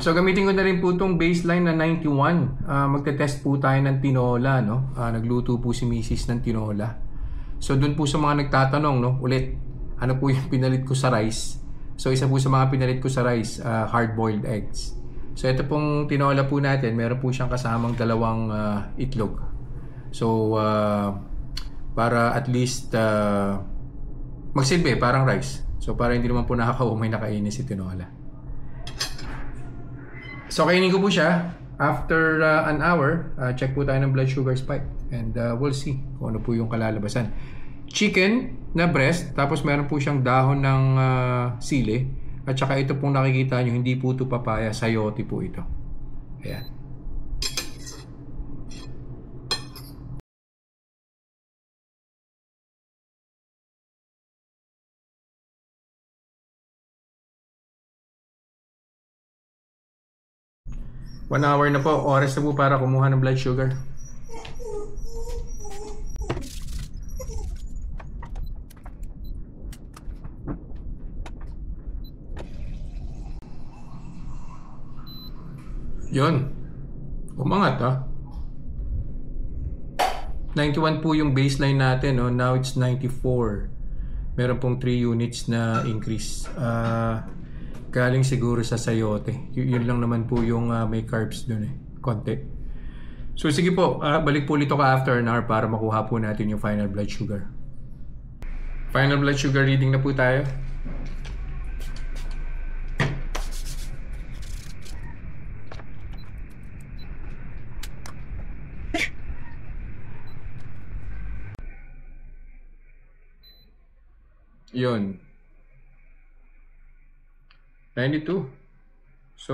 So gamitin ko na rin po itong baseline na 91. Magte-test po tayo ng tinola, no? Nagluto po si Mrs. ng tinola. So doon po sa mga nagtatanong, no? Ulit, ano po yung pinalit ko sa rice? So isa po sa mga pinalit ko sa rice, hard-boiled eggs. So ito pong tinola po natin, meron po siyang kasamang dalawang itlog. So para at least magsilbi, parang rice. So para hindi naman po nakakaumay na kainin si tinola. So kainin ko po siya. After an hour, check po tayo ng blood sugar spike. And we'll see kung ano po yung kalalabasan. Chicken na breast, tapos meron po siyang dahon ng sili. At saka ito pong nakikita nyo, hindi po ito papaya, sayote po ito. Ayan. One hour na po, oras na po para kumuha ng blood sugar. Yun. Umangat ha. 91 po yung baseline natin. No? Now it's 94. Meron pong 3 units na increase. Galing siguro sa sayote. Yun lang naman po yung may carbs dun eh. Konti. So sige po, balik po ulit ako after an hour para makuha po natin yung final blood sugar. Final blood sugar reading na po tayo. Yun. 92. So,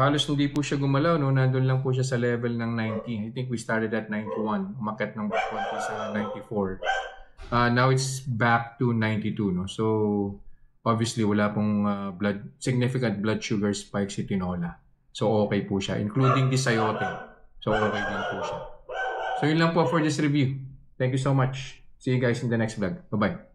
halos hindi po siya gumalaw, no? Nandun lang po siya sa level ng 90. I think we started at 91. Umakyat ng konti sa 94. Now it's back to 92, no? So, obviously, wala pong significant blood sugar spike si tinola. So, okay po siya. Including the sayote. So, okay din po siya. So, yun lang po for this review. Thank you so much. See you guys in the next vlog. Bye-bye.